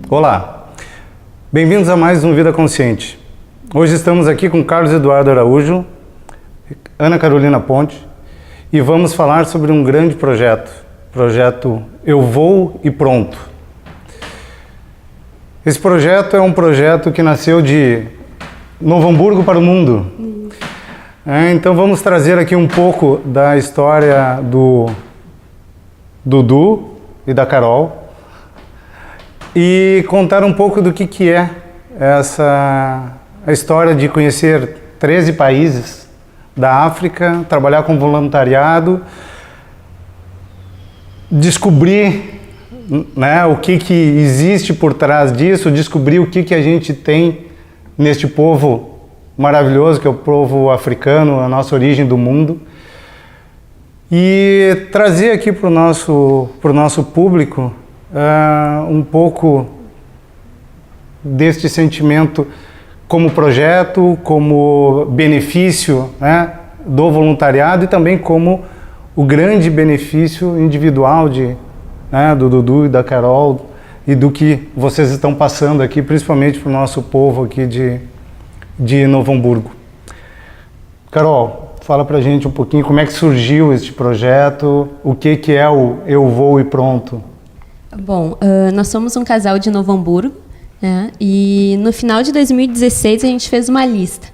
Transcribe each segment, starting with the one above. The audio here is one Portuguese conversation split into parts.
Olá, bem-vindos a mais um Vida Consciente. Hoje estamos aqui com Carlos Eduardo Araújo, Ana Carolina Ponte, e vamos falar sobre um grande projeto Eu Vou e Pronto. Esse projeto é um projeto que nasceu de Novo Hamburgo para o mundo. Então vamos trazer aqui um pouco da história do Dudu e da Carol e contar um pouco do que é a história de conhecer 13 países da África, trabalhar com voluntariado, descobrir, né, o que existe por trás disso, descobrir o que a gente tem neste povo maravilhoso que é o povo africano, a nossa origem do mundo, e trazer aqui para o nosso público um pouco deste sentimento como projeto, como benefício, né, do voluntariado e também como o grande benefício individual do Dudu e da Carol e do que vocês estão passando aqui, principalmente para o nosso povo aqui de Novo Hamburgo. Carol, fala pra gente um pouquinho como é que surgiu este projeto, o que é o Eu Vou e Pronto. Bom, nós somos um casal de Novo Hamburgo, né? E no final de 2016 a gente fez uma lista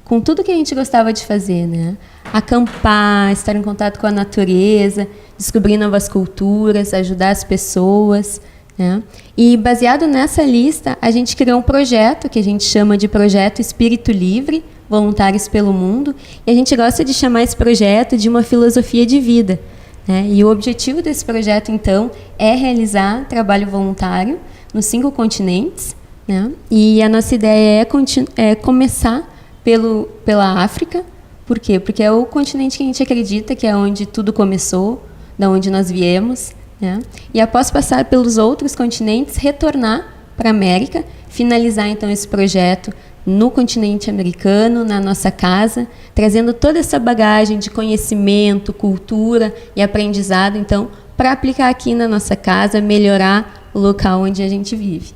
com tudo que a gente gostava de fazer, né? Acampar, estar em contato com a natureza, descobrir novas culturas, ajudar as pessoas, né? E baseado nessa lista, a gente criou um projeto que a gente chama de Projeto Espírito Livre, Voluntários pelo Mundo, e a gente gosta de chamar esse projeto de uma filosofia de vida, né? E o objetivo desse projeto, então, é realizar trabalho voluntário nos 5 continentes, né? E a nossa ideia é começar pela África. Por quê? Porque é o continente que a gente acredita que é onde tudo começou, da onde nós viemos, né? E após passar pelos outros continentes, retornar para a América, finalizar então esse projeto no continente americano, na nossa casa, trazendo toda essa bagagem de conhecimento, cultura e aprendizado, então, para aplicar aqui na nossa casa, melhorar o local onde a gente vive.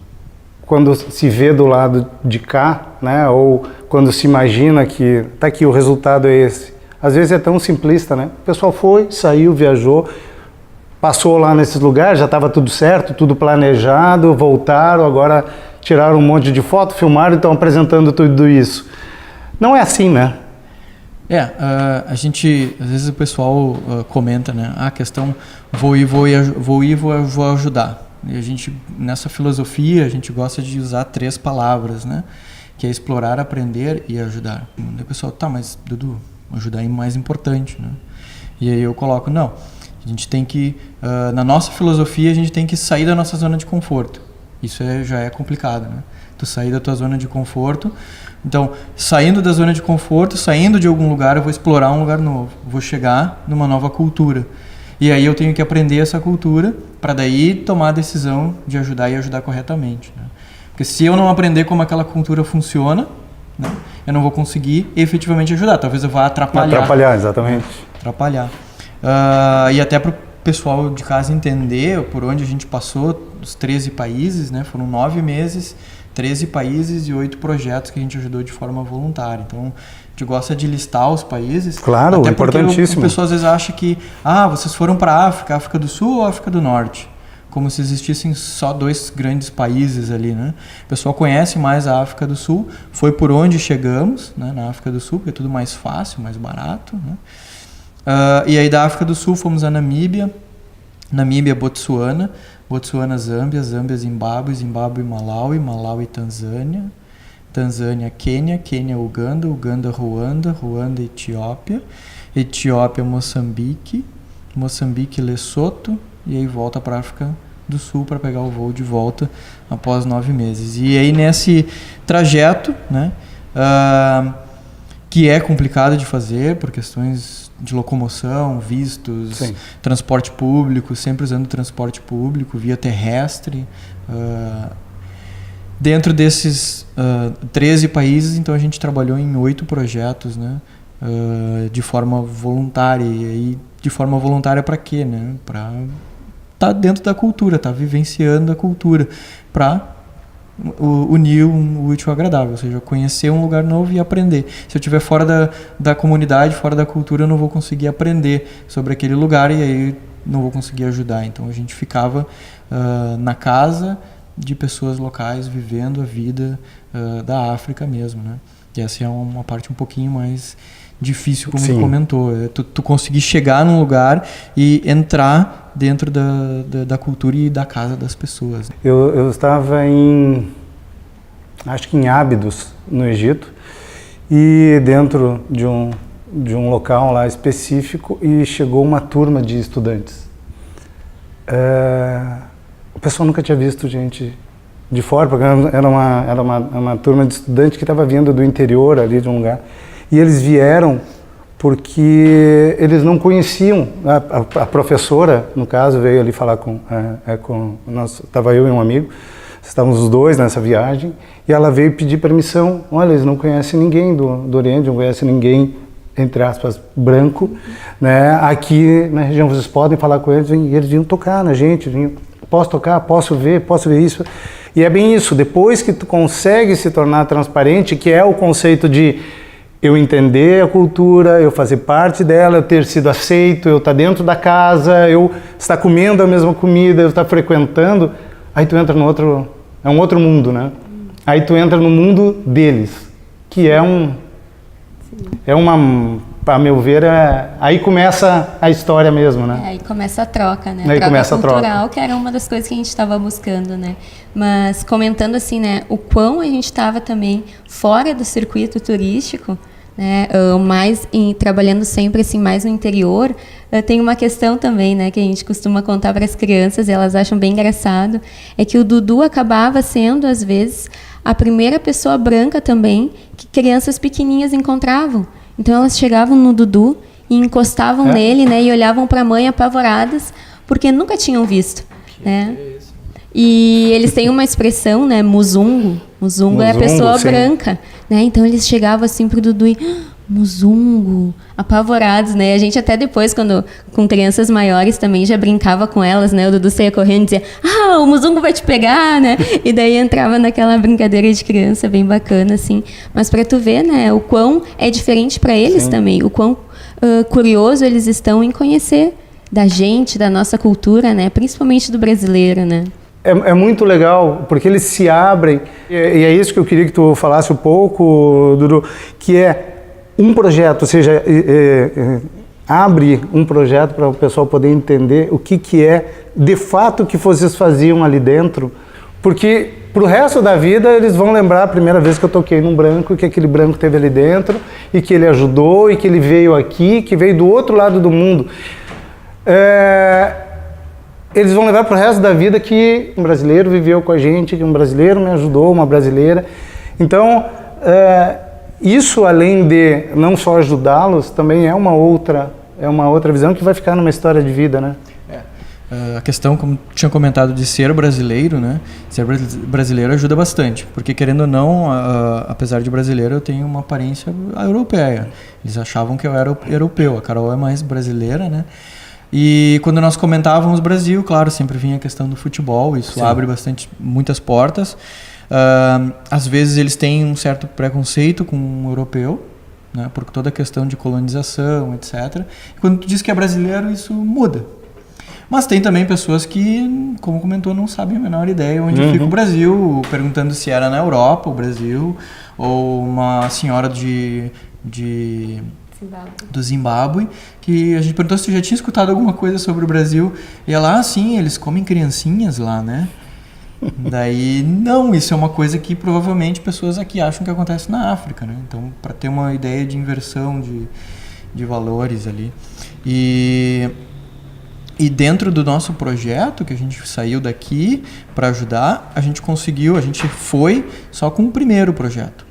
Quando se vê do lado de cá, né, ou quando se imagina que tá aqui, o resultado é esse, às vezes é tão simplista, né? O pessoal foi, saiu, viajou, passou lá nesses lugares, já estava tudo certo, tudo planejado, voltaram, agora tiraram um monte de foto, filmaram e estão apresentando tudo isso. Não é assim, né? A gente, às vezes o pessoal comenta, né? A questão vou ajudar. E a gente, nessa filosofia, a gente gosta de usar 3 palavras, né? Que é explorar, aprender e ajudar. E o pessoal, tá, mas Dudu, ajudar é mais importante, né? E aí eu coloco, não. A gente tem que, na nossa filosofia, a gente tem que sair da nossa zona de conforto. Isso já é complicado, né? Tu sair da tua zona de conforto. Então, saindo da zona de conforto, saindo de algum lugar, eu vou explorar um lugar novo. Vou chegar numa nova cultura. E aí eu tenho que aprender essa cultura para daí tomar a decisão de ajudar e ajudar corretamente, né? Porque se eu não aprender como aquela cultura funciona, né, eu não vou conseguir efetivamente ajudar. Talvez eu vá atrapalhar. Atrapalhar, exatamente. Atrapalhar. E até para o pessoal de casa entender por onde a gente passou, os 13 países, né? Foram 9 meses, 13 países e 8 projetos que a gente ajudou de forma voluntária. Então, a gente gosta de listar os países. Claro, até importantíssimo. O pessoal às vezes acha que vocês foram para a África do Sul ou África do Norte? Como se existissem só 2 grandes países ali, né? O pessoal conhece mais a África do Sul, foi por onde chegamos, né, na África do Sul, porque é tudo mais fácil, mais barato, né? E aí da África do Sul fomos a Namíbia, Botsuana, Zâmbia, Zimbábue, Malawi, Tanzânia, Quênia, Uganda, Ruanda, Etiópia, Moçambique, Lesoto, e aí volta para a África do Sul para pegar o voo de volta após 9 meses. E aí nesse trajeto, né, que é complicado de fazer por questões de locomoção, vistos, sim, transporte público, sempre usando transporte público, via terrestre. Dentro desses 13 países, então a gente trabalhou em 8 projetos, né, de forma voluntária. E aí, de forma voluntária para quê? Né? Para estar dentro da cultura, estar vivenciando a cultura, para unir o útil ao agradável, ou seja, conhecer um lugar novo e aprender. Se eu estiver fora da comunidade, fora da cultura, eu não vou conseguir aprender sobre aquele lugar e aí não vou conseguir ajudar. Então a gente ficava na casa de pessoas locais, vivendo a vida da África mesmo, né? E essa é uma parte um pouquinho mais difícil, como tu comentou. Tu conseguir chegar num lugar e entrar dentro da cultura e da casa das pessoas. Eu estava acho que em Ábidos, no Egito, e dentro de um local lá específico, e chegou uma turma de estudantes. O pessoal nunca tinha visto gente de fora, porque era uma turma de estudantes que estava vindo do interior ali de um lugar. E eles vieram porque eles não conheciam. A professora, no caso, veio ali falar estava eu e um amigo, estávamos os dois nessa viagem, e ela veio pedir permissão. Olha, eles não conhecem ninguém do Oriente, não conhecem ninguém, entre aspas, branco, né? Aqui na região vocês podem falar com eles, e eles vinham tocar na gente, posso tocar, posso ver isso. E é bem isso, depois que tu consegue se tornar transparente, que é o conceito de eu entender a cultura, eu fazer parte dela, eu ter sido aceito, eu estar dentro da casa, eu estar comendo a mesma comida, eu estar frequentando, aí tu entra é um outro mundo, né? Aí tu entra no mundo deles, que é a meu ver, aí começa a história mesmo, né? Aí começa a troca, né? Aí começa a troca cultural, que era uma das coisas que a gente estava buscando, né? Mas comentando assim, né, o quão a gente estava também fora do circuito turístico, né, trabalhando sempre assim mais no interior, tem uma questão também, né, que a gente costuma contar para as crianças e elas acham bem engraçado, é que o Dudu acabava sendo às vezes a primeira pessoa branca também que crianças pequenininhas encontravam. Então elas chegavam no Dudu e encostavam nele, né, e olhavam para a mãe apavoradas porque nunca tinham visto, né? E eles têm uma expressão, né, muzungo. Muzungo é a pessoa branca, né? Então eles chegavam assim pro Dudu e muzungo, apavorados, né? A gente até depois, quando com crianças maiores também já brincava com elas, né? O Dudu saía correndo e dizia: o muzungo vai te pegar, né? E daí entrava naquela brincadeira de criança bem bacana, assim. Mas para tu ver, né, o quão é diferente para eles também, o quão curioso eles estão em conhecer da gente, da nossa cultura, né? Principalmente do brasileiro, né? É muito legal, porque eles se abrem, e é isso que eu queria que tu falasse um pouco, Dudu, que é um projeto, ou seja, abre um projeto para o pessoal poder entender o que é de fato que vocês faziam ali dentro, porque pro resto da vida eles vão lembrar a primeira vez que eu toquei num branco, que aquele branco teve ali dentro, e que ele ajudou, e que ele veio aqui, que veio do outro lado do mundo. Eles vão levar para o resto da vida que um brasileiro viveu com a gente, que um brasileiro me ajudou, uma brasileira. Então, isso além de não só ajudá-los, também é uma outra visão que vai ficar numa história de vida, né? A questão, como tinha comentado, de ser brasileiro, né? Ser brasileiro ajuda bastante, porque querendo ou não, apesar de brasileiro, eu tenho uma aparência europeia. Eles achavam que eu era europeu, a Carol é mais brasileira, né? E quando nós comentávamos Brasil, claro, sempre vinha a questão do futebol, isso abre muitas portas. Às vezes eles têm um certo preconceito com o europeu, né, por toda a questão de colonização, etc. E quando tu diz que é brasileiro, isso muda. Mas tem também pessoas que, como comentou, não sabem a menor ideia onde fica o Brasil, perguntando se era na Europa o Brasil, ou uma senhora do Zimbábue, que a gente perguntou se já tinha escutado alguma coisa sobre o Brasil, e ela, sim, eles comem criancinhas lá, né? Daí, não, isso é uma coisa que provavelmente pessoas aqui acham que acontece na África, né? Então, para ter uma ideia de inversão de valores ali. E dentro do nosso projeto, que a gente saiu daqui para ajudar, a gente foi só com o primeiro projeto,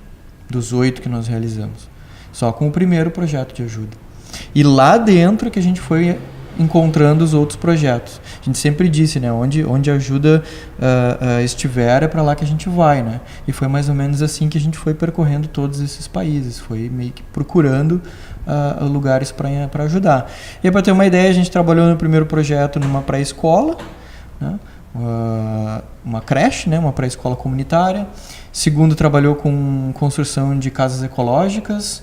dos 8 que nós realizamos. Só com o primeiro projeto de ajuda. E lá dentro que a gente foi encontrando os outros projetos. A gente sempre disse, né, onde a ajuda estiver, é para lá que a gente vai, né? E foi mais ou menos assim que a gente foi percorrendo todos esses países, foi meio que procurando lugares para ajudar. E para ter uma ideia, a gente trabalhou no primeiro projeto numa pré-escola, né, uma creche, né, uma pré-escola comunitária. Segundo, trabalhou com construção de casas ecológicas.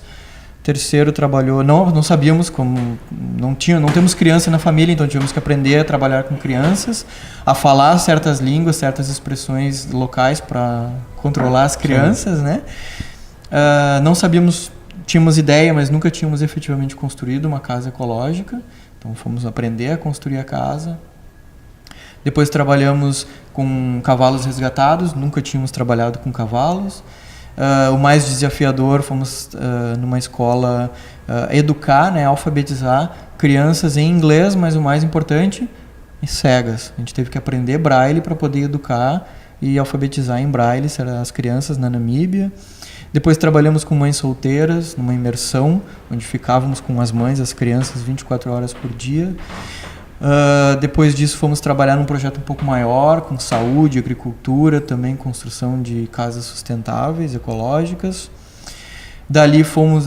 Terceiro, trabalhou, não sabíamos como, não temos criança na família, então tivemos que aprender a trabalhar com crianças, a falar certas línguas, certas expressões locais para controlar as crianças, né? Não sabíamos, tínhamos ideia, mas nunca tínhamos efetivamente construído uma casa ecológica, então fomos aprender a construir a casa. Depois trabalhamos com cavalos resgatados, nunca tínhamos trabalhado com cavalos. O mais desafiador, fomos numa escola educar, né, alfabetizar crianças em inglês, mas o mais importante, em cegas. A gente teve que aprender braille para poder educar e alfabetizar em braille as crianças na Namíbia. Depois trabalhamos com mães solteiras, numa imersão, onde ficávamos com as mães, as crianças, 24 horas por dia. Depois disso fomos trabalhar num projeto um pouco maior, com saúde, agricultura, também construção de casas sustentáveis, ecológicas. Dali fomos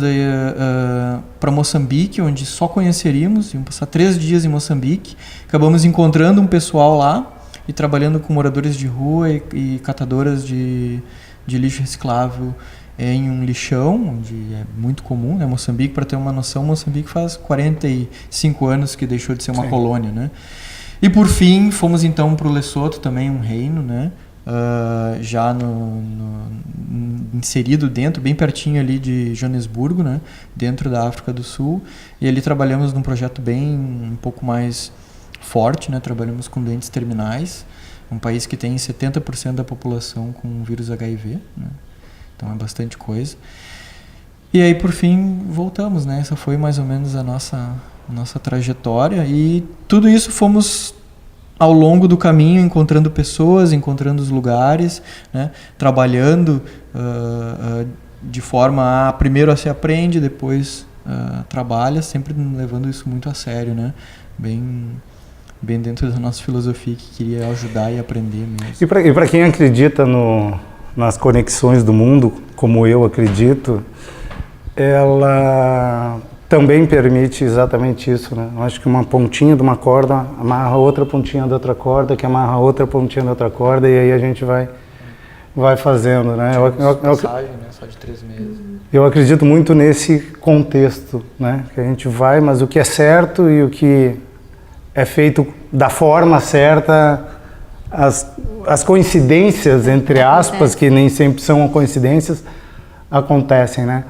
para Moçambique, onde só conheceríamos, íamos passar 3 dias em Moçambique. Acabamos encontrando um pessoal lá e trabalhando com moradores de rua e catadoras de lixo reciclável em um lixão, onde é muito comum, né? Moçambique, para ter uma noção, Moçambique faz 45 anos que deixou de ser uma colônia, né? E por fim, fomos então para o Lesoto, também um reino, né? Já inserido dentro, bem pertinho ali de Joanesburgo, né? Dentro da África do Sul, e ali trabalhamos num projeto um pouco mais forte, né? Trabalhamos com doentes terminais, um país que tem 70% da população com o vírus HIV, né? Então é bastante coisa. E aí, por fim, voltamos, né? Essa foi mais ou menos a nossa trajetória. E tudo isso fomos, ao longo do caminho, encontrando pessoas, encontrando os lugares, né? Trabalhando de forma primeiro se aprende, depois trabalha, sempre levando isso muito a sério, né? Bem dentro da nossa filosofia, que queria ajudar e aprender mesmo. E para quem acredita nas conexões do mundo, como eu acredito, ela também permite exatamente isso, né? Eu acho que uma pontinha de uma corda amarra outra pontinha da outra corda, que amarra outra pontinha da outra corda, e aí a gente vai fazendo, né? Passagem, né? Só de 3 meses. Eu acredito muito nesse contexto, né? Que a gente vai, mas o que é certo e o que é feito da forma certa, as coincidências, entre aspas, que nem sempre são coincidências, acontecem, né?